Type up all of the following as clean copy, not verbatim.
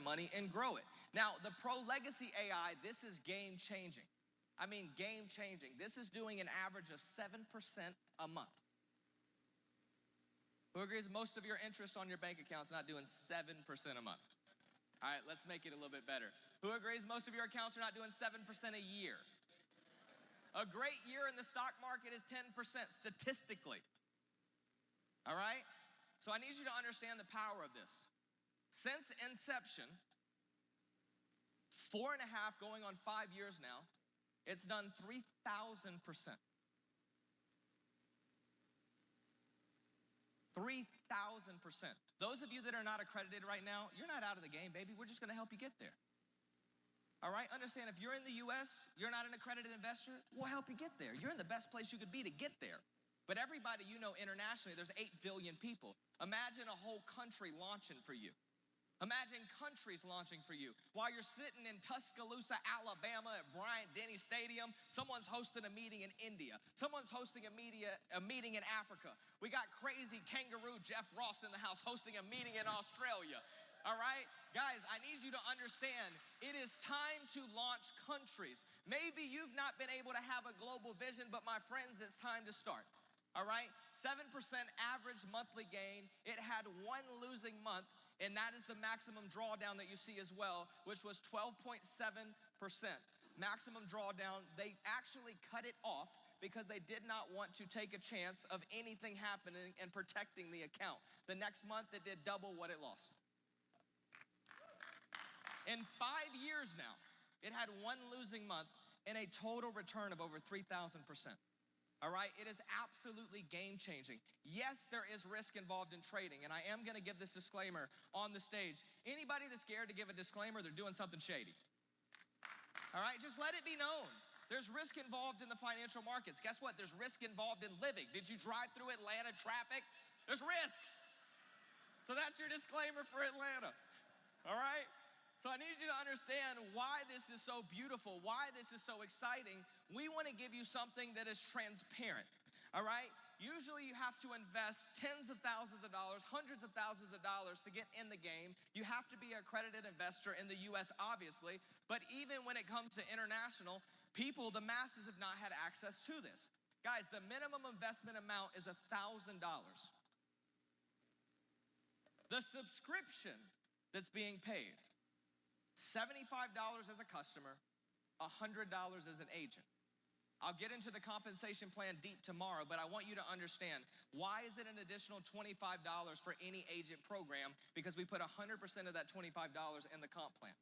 money and grow it. Now, the Pro Legacy AI, this is game changing. I mean, game changing. This is doing an average of 7% a month. Who agrees most of your interest on your bank account's not doing 7% a month? All right, let's make it a little bit better. Who agrees most of your accounts are not doing 7% a year? A great year in the stock market is 10% statistically. All right? So I need you to understand the power of this. Since inception, 4.5 going on 5 years now, it's done 3,000%. 3,000%. Those of you that are not accredited right now, you're not out of the game, baby. We're just gonna help you get there. All right, understand, if you're in the US, you're not an accredited investor, we'll help you get there. You're in the best place you could be to get there. But everybody you know internationally, there's 8 billion people. Imagine a whole country launching for you. Imagine countries launching for you. While you're sitting in Tuscaloosa, Alabama at Bryant-Denny Stadium, someone's hosting a meeting in India. Someone's hosting a meeting in Africa. We got crazy kangaroo Jeff Ross in the house hosting a meeting in Australia. All right? Guys, I need you to understand, it is time to launch countries. Maybe you've not been able to have a global vision, but my friends, it's time to start. All right? 7% average monthly gain. It had one losing month, and that is the maximum drawdown that you see as well, which was 12.7%. Maximum drawdown, they actually cut it off because they did not want to take a chance of anything happening and protecting the account. The next month, it did double what it lost. In 5 years now, it had one losing month and a total return of over 3,000%. All right, it is absolutely game-changing. Yes, there is risk involved in trading, and I am gonna give this disclaimer on the stage. Anybody that's scared to give a disclaimer, they're doing something shady. All right, just let it be known. There's risk involved in the financial markets. Guess what? There's risk involved in living. Did you drive through Atlanta traffic? There's risk. So that's your disclaimer for Atlanta, all right? So I need you to understand why this is so beautiful, why this is so exciting. We want to give you something that is transparent, all right? Usually you have to invest tens of thousands of dollars, hundreds of thousands of dollars to get in the game. You have to be an accredited investor in the US, obviously, but even when it comes to international, people, the masses have not had access to this. Guys, the minimum investment amount is $1,000. The subscription that's being paid, $75 as a customer, $100 as an agent. I'll get into the compensation plan deep tomorrow, but I want you to understand, why is it an additional $25 for any agent program? Because we put 100% of that $25 in the comp plan.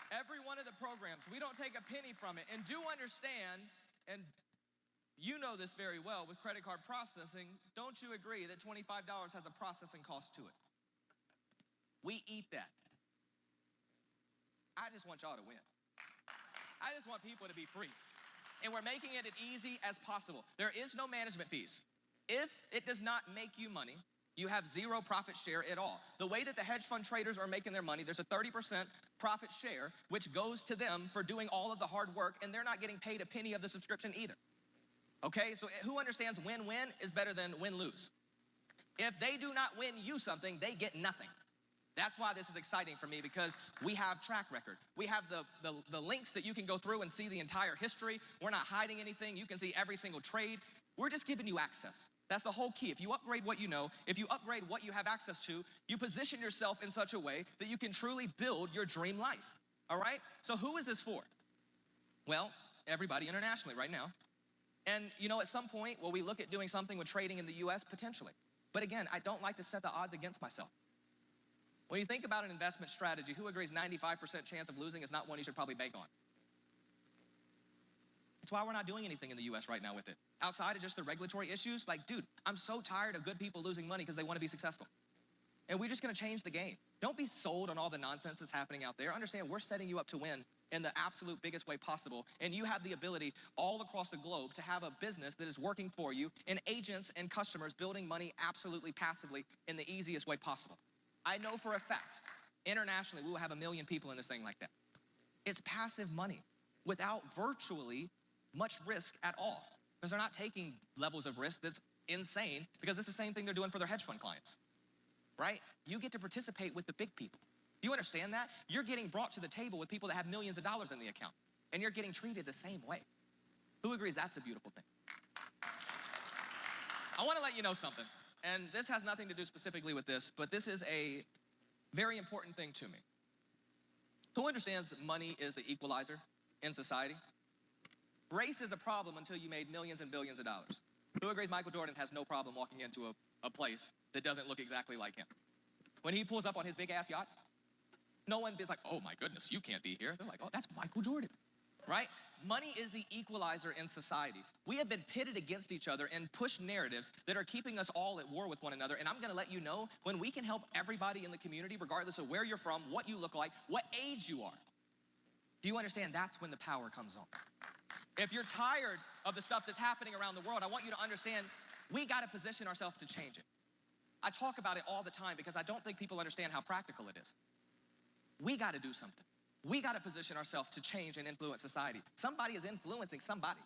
Every one of the programs, we don't take a penny from it. And do understand, and you know this very well with credit card processing, don't you agree that $25 has a processing cost to it? We eat that. I just want y'all to win. I just want people to be free. And we're making it as easy as possible. There is no management fees. If it does not make you money, you have zero profit share at all. The way that the hedge fund traders are making their money, there's a 30% profit share, which goes to them for doing all of the hard work, and they're not getting paid a penny of the subscription either. Okay, so who understands win-win is better than win-lose? If they do not win you something, they get nothing. That's why this is exciting for me, because we have track record. We have the links that you can go through and see the entire history. We're not hiding anything. You can see every single trade. We're just giving you access. That's the whole key. If you upgrade what you know, if you upgrade what you have access to, you position yourself in such a way that you can truly build your dream life, all right? So who is this for? Well, everybody internationally right now. And you know, at some point, will we look at doing something with trading in the US? Potentially. But again, I don't like to set the odds against myself. When you think about an investment strategy, who agrees 95% chance of losing is not one you should probably bank on? That's why we're not doing anything in the US right now with it. Outside of just the regulatory issues, like, dude, I'm so tired of good people losing money because they want to be successful. And we're just gonna change the game. Don't be sold on all the nonsense that's happening out there. Understand, we're setting you up to win in the absolute biggest way possible. And you have the ability all across the globe to have a business that is working for you, and agents and customers building money absolutely passively in the easiest way possible. I know for a fact, internationally, we will have 1 million people in this thing like that. It's passive money without virtually much risk at all, because they're not taking levels of risk that's insane, because it's the same thing they're doing for their hedge fund clients, right? You get to participate with the big people. understand that, you're getting brought to the table with people that have millions of dollars in the account, and you're getting treated the same way. Who agrees that's a beautiful thing? I wanna let you know something, and this has nothing to do specifically with this, but this is a very important thing to me. Who understands that money is the equalizer in society? Race is a problem until you made millions and billions of dollars. Who agrees Michael Jordan has no problem walking into a place that doesn't look exactly like him? When he pulls up on his big ass yacht, no one is like, oh my goodness, you can't be here. They're like, oh, that's Michael Jordan, right? Money is the equalizer in society. We have been pitted against each other and pushed narratives that are keeping us all at war with one another. And I'm gonna let you know, when we can help everybody in the community, regardless of where you're from, what you look like, what age you are, do you understand that's when the power comes on? If you're tired of the stuff that's happening around the world, I want you to understand we gotta position ourselves to change it. I talk about it all the time because I don't think people understand how practical it is. We gotta do something. We gotta position ourselves to change and influence society. Somebody is influencing somebody.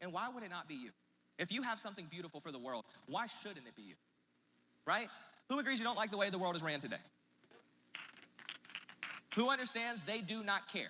And why would it not be you? If you have something beautiful for the world, why shouldn't it be you? Right? Who agrees you don't like the way the world is ran today? Who understands they do not care?